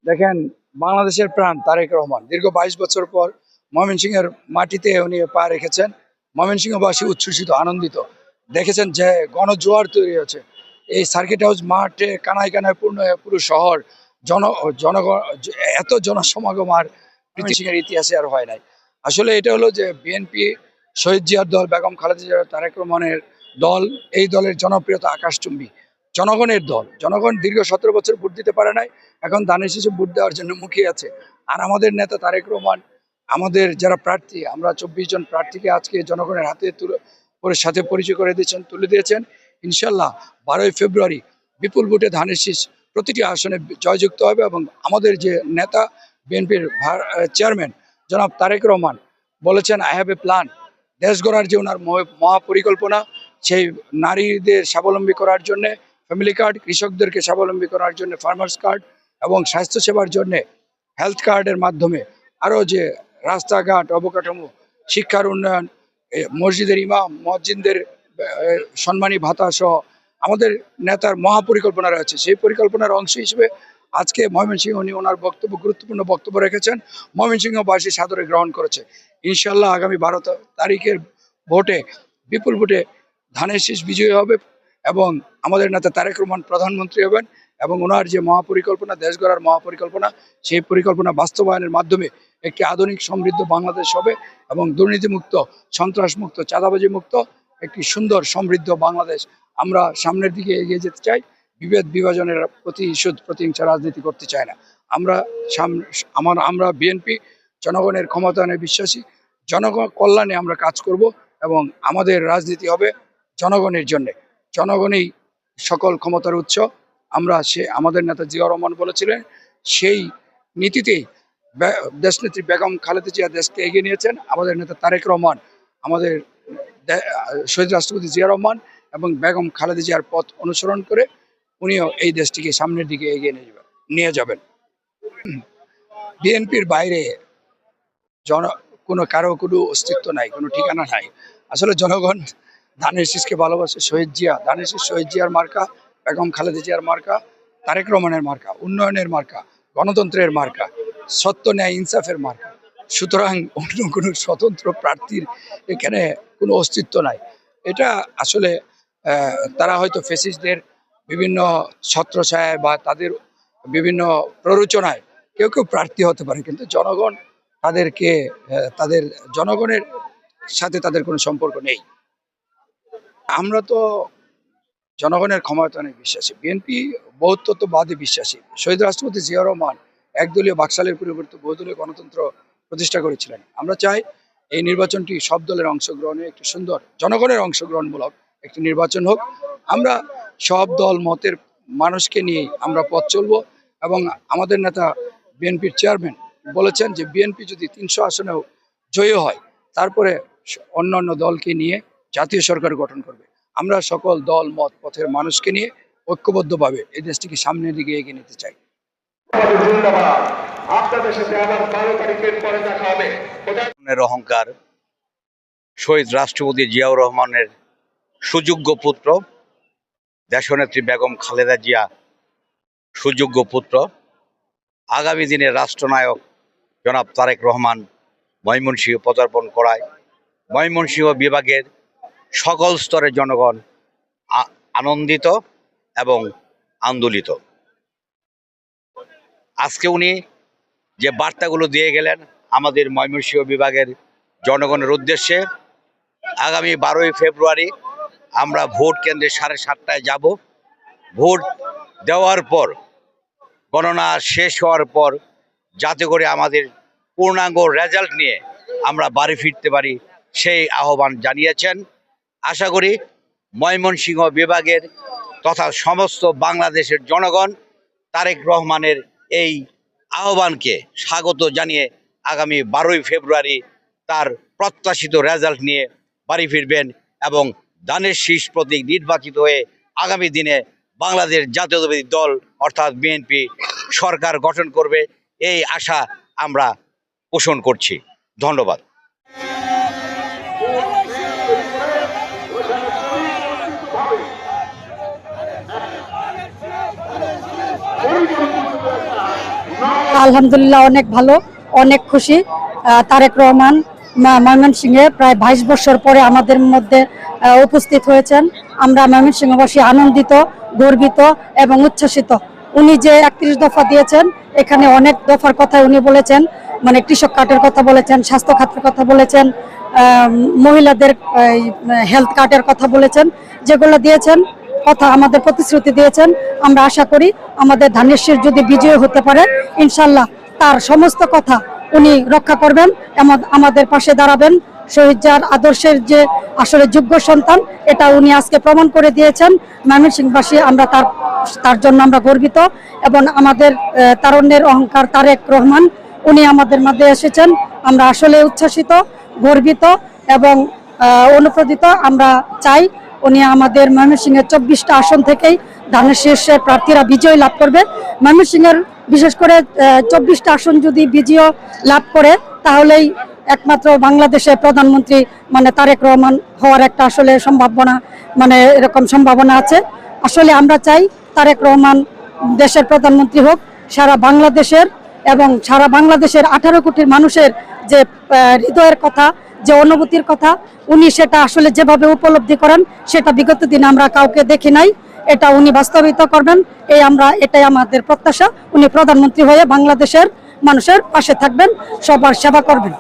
দেখেন, বাংলাদেশের প্রাণ তারেক রহমান দীর্ঘ 22 বছর পর ময়মনসিংহের মাটিতে উনি পা রেখেছেন। ময়মনসিংহবাসী উচ্ছ্বসিত, আনন্দিত। দেখেছেন যে গণজোয়ার তৈরি হয়েছে। এই সার্কিট হাউস মাঠে কানায় কানায় পূর্ণ হয়ে পুরো শহর জনগণ, এত জনসমাগম আর ময়মনসিংহের ইতিহাসে আর হয় নাই। আসলে এটা হলো যে বিএনপি, শহীদ জিয়ার দল, বেগম খালেদা জিয়া, তারেক রহমানের দল, এই দলের জনপ্রিয়তা আকাশচুম্বী। জনগণের দল, জনগণ দীর্ঘ 17 বছর ভোট দিতে পারে নাই, এখন ধানের শীষে ভোট দেওয়ার জন্য মুখিয়ে আছে। আর আমাদের নেতা তারেক রহমান, আমাদের যারা প্রার্থী, আমরা 24 জন প্রার্থীকে আজকে জনগণের হাতে সাথে পরিচয় করে দিয়েছেন, তুলে দিয়েছেন। ইনশাল্লাহ 12ই ফেব্রুয়ারি বিপুল ভোটে ধানের শীষ প্রতিটি আসনে জয়যুক্ত হবে এবং আমাদের যে নেতা, বিএনপির চেয়ারম্যান জনাব তারেক রহমান বলেছেন, আই হ্যাভ এ প্ল্যান। দেশ গড়ার যে ওনার মহাপরিকল্পনা, সেই নারীদের স্বাবলম্বী করার জন্য ফ্যামিলি কার্ড, কৃষকদেরকে স্বাবলম্বী করার জন্য ফার্মার্স কার্ড এবং স্বাস্থ্যসেবার জন্য হেলথ কার্ডের মাধ্যমে আরও যে রাস্তাঘাট, অবকাঠামো, শিক্ষার উন্নয়ন, মসজিদের ইমাম মসজিদদের সম্মানী ভাতা সহ আমাদের নেতার মহাপরিকল্পনা রয়েছে। সেই পরিকল্পনার অংশ হিসেবে আজকে ময়মনসিংহ উনি ওনার গুরুত্বপূর্ণ বক্তব্য রেখেছেন। ময়মনসিংহবাসী সাদরে গ্রহণ করেছে। ইনশাল্লাহ আগামী 12 তারিখের ভোটে, বিপুল ভোটে ধানের শীষ বিজয়ী হবে এবং আমাদের নেতা তারেক রহমান প্রধানমন্ত্রী হবেন এবং ওনার যে মহাপরিকল্পনা, দেশ গড়ার মহাপরিকল্পনা, সেই পরিকল্পনা বাস্তবায়নের মাধ্যমে একটি আধুনিক সমৃদ্ধ বাংলাদেশ হবে এবং দুর্নীতিমুক্ত, সন্ত্রাসমুক্ত, চাঁদাবাজি মুক্ত একটি সুন্দর সমৃদ্ধ বাংলাদেশ আমরা সামনের দিকে এগিয়ে যেতে চাই। বিভেদ বিভাজনের প্রতিশোধ প্রতিহিংসা রাজনীতি করতে চাই না। আমরা বিএনপি জনগণের ক্ষমতায়নে বিশ্বাসী, জনগণ কল্যাণে আমরা কাজ করব এবং আমাদের রাজনীতি হবে জনগণের জন্যে। জনগণই সকল ক্ষমতার উৎস। আমাদের নেতা জিয়াউর রহমান বলেছিলেন, সেই নীতিতেই দেশনেত্রী বেগম খালেদা জিয়া দেশকে এগিয়ে নিয়েছেন। আমাদের নেতা তারেক রহমান, আমাদের শহীদ রাষ্ট্রপতি জিয়া রহমান এবং বেগম খালেদা জিয়ার পথ অনুসরণ করে উনিও এই দেশটিকে সামনের দিকে এগিয়ে নিয়ে যাবেন। বিএনপির বাইরে কোনো কারো কোনো অস্তিত্ব নাই, কোনো ঠিকানা নাই। আসলে জনগণ ধানের শীষকে ভালোবাসে। ধানের শীষ শহীদ জিয়ার মার্কা, বেগম খালেদা জিয়ার মার্কা, তারেক রহমানের মার্কা, উন্নয়নের মার্কা, গণতন্ত্রের মার্কা, সত্য ন্যায় ইনসাফের মার্কা। সুতরাং অন্য কোনো স্বতন্ত্র প্রার্থীর এখানে কোনো অস্তিত্ব নাই। এটা আসলে তারা হয়তো ফ্যাসিস্টদের বিভিন্ন ছত্রছায়ায় বা তাদের বিভিন্ন প্ররোচনায় কেউ কেউ প্রার্থী হতে পারে, কিন্তু জনগণ তাদের জনগণের সাথে তাদের কোনো সম্পর্ক নেই। আমরা তো জনগণের ক্ষমতায়নে বিশ্বাসী। বিএনপি বহুত্ববাদী বিশ্বাসী। শহীদ রাষ্ট্রপতি জিয়া রহমান একদলীয় বাকশালের পরিবর্তে বহুদলীয় গণতন্ত্র প্রতিষ্ঠা করেছিলেন। আমরা চাই এই নির্বাচনটি সব দলের অংশগ্রহণে একটি সুন্দর জনগণের অংশগ্রহণমূলক একটি নির্বাচন হোক। আমরা সব দল মতের মানুষকে নিয়ে আমরা পথ চলব এবং আমাদের নেতা বিএনপির চেয়ারম্যান বলেছেন যে বিএনপি যদি 300 আসনেও জয়ী হয়, তারপরে অন্যান্য দলকে নিয়ে জাতীয় সরকার গঠন করবে। আমরা সকল দল মত পথের মানুষকে নিয়ে ঐক্যবদ্ধভাবে এই দেশটিকে সামনের দিকে এগিয়ে নিতে চাই। অহংকার শহীদ রাষ্ট্রপতি জিয়াউর রহমানের সুযোগ্য পুত্র, দেশনেত্রী বেগম খালেদা জিয়া সুযোগ্য পুত্র, আগামী দিনের রাষ্ট্রনায়ক জনাব তারেক রহমান ময়মনসিংহ পদার্পণ করায় ময়মনসিংহ বিভাগের সকল স্তরের জনগণ আনন্দিত এবং আন্দোলিত। আজকে উনি যে বার্তাগুলো দিয়ে গেলেন আমাদের ময়মনসিংহ বিভাগের জনগণের উদ্দেশ্যে, আগামী 12ই ফেব্রুয়ারি আমরা ভোট কেন্দ্রে 7:30টায় যাব। ভোট দেওয়ার পর, গণনা শেষ হওয়ার পর, যাতে করে আমাদের পূর্ণাঙ্গ রেজাল্ট নিয়ে আমরা বাড়ি ফিরতে পারি, সেই আহ্বান জানিয়েছেন। আশা করি ময়মনসিংহ বিভাগের তথা সমস্ত বাংলাদেশের জনগণ তারেক রহমানের এই আহ্বানকে স্বাগত জানিয়ে আগামী 12ই ফেব্রুয়ারি তার প্রত্যাশিত রেজাল্ট নিয়ে বাড়ি ফিরবেন এবং ধানের শীষ প্রতীক নির্বাচিত হয়ে আগামী দিনে বাংলাদেশ জাতীয়তাবাদী দল অর্থাৎ বিএনপি সরকার গঠন করবে, এই আশা আমরা পোষণ করছি। ধন্যবাদ। আলহামদুলিল্লাহ, অনেক ভালো, অনেক খুশি। তারেক রহমান ময়মনসিংহে প্রায় 22 বছর পরে আমাদের মধ্যে উপস্থিত হয়েছেন। আমরা ময়মনসিংহবাসী আনন্দিত, গর্বিত এবং উচ্ছ্বসিত। উনি যে 31 দফা দিয়েছেন, এখানে অনেক দফার কথা উনি বলেছেন, মানে কৃষক কার্ডের কথা বলেছেন, স্বাস্থ্য খাতের কথা বলেছেন, মহিলাদের হেলথ কার্ডের কথা বলেছেন, যেগুলো দিয়েছেন কথা আমাদের প্রতিশ্রুতি দিয়েছেন। আমরা আশা করি আমাদের ধানের শীষ যদি বিজয় হতে পারে, ইনশাল্লাহ তার সমস্ত কথা উনি রক্ষা করবেন, আমাদের পাশে দাঁড়াবেন। শহীদ জিয়ার আদর্শের যে আসলে যোগ্য সন্তান, এটা উনি আজকে প্রমাণ করে দিয়েছেন। ময়মনসিংহবাসী আমরা তার জন্য আমরা গর্বিত এবং আমাদের তারুণ্যের অহংকার তারেক রহমান উনি আমাদের মাঝে এসেছেন। আমরা আসলে উচ্ছ্বসিত, গর্বিত এবং অনুপ্রোদিত। আমরা চাই উনি আমাদের ময়মনসিংহের 24টা আসন থেকেই ধানের শীষের প্রার্থীরা বিজয় লাভ করবে। ময়মনসিংহের বিশেষ করে 24টা আসন যদি বিজয় লাভ করে, তাহলেই একমাত্র বাংলাদেশের প্রধানমন্ত্রী মানে তারেক রহমান হওয়ার একটা আসলে সম্ভাবনা, মানে এরকম সম্ভাবনা আছে। আসলে আমরা চাই তারেক রহমান দেশের প্রধানমন্ত্রী হোক, সারা বাংলাদেশের এবং সারা বাংলাদেশের 18 কোটির মানুষের যে হৃদয়ের কথা, যে অনুভূতির কথা, উনি সেটা আসলে যেভাবে উপলব্ধি করেন, সেটা বিগত দিনে আমরা কাউকে দেখি নাই। এটা উনি বাস্তবায়িত করবেন, এটাই আমাদের প্রত্যাশা। উনি প্রধানমন্ত্রী হয়ে বাংলাদেশের মানুষের পাশে থাকবেন, সবার সেবা করবেন।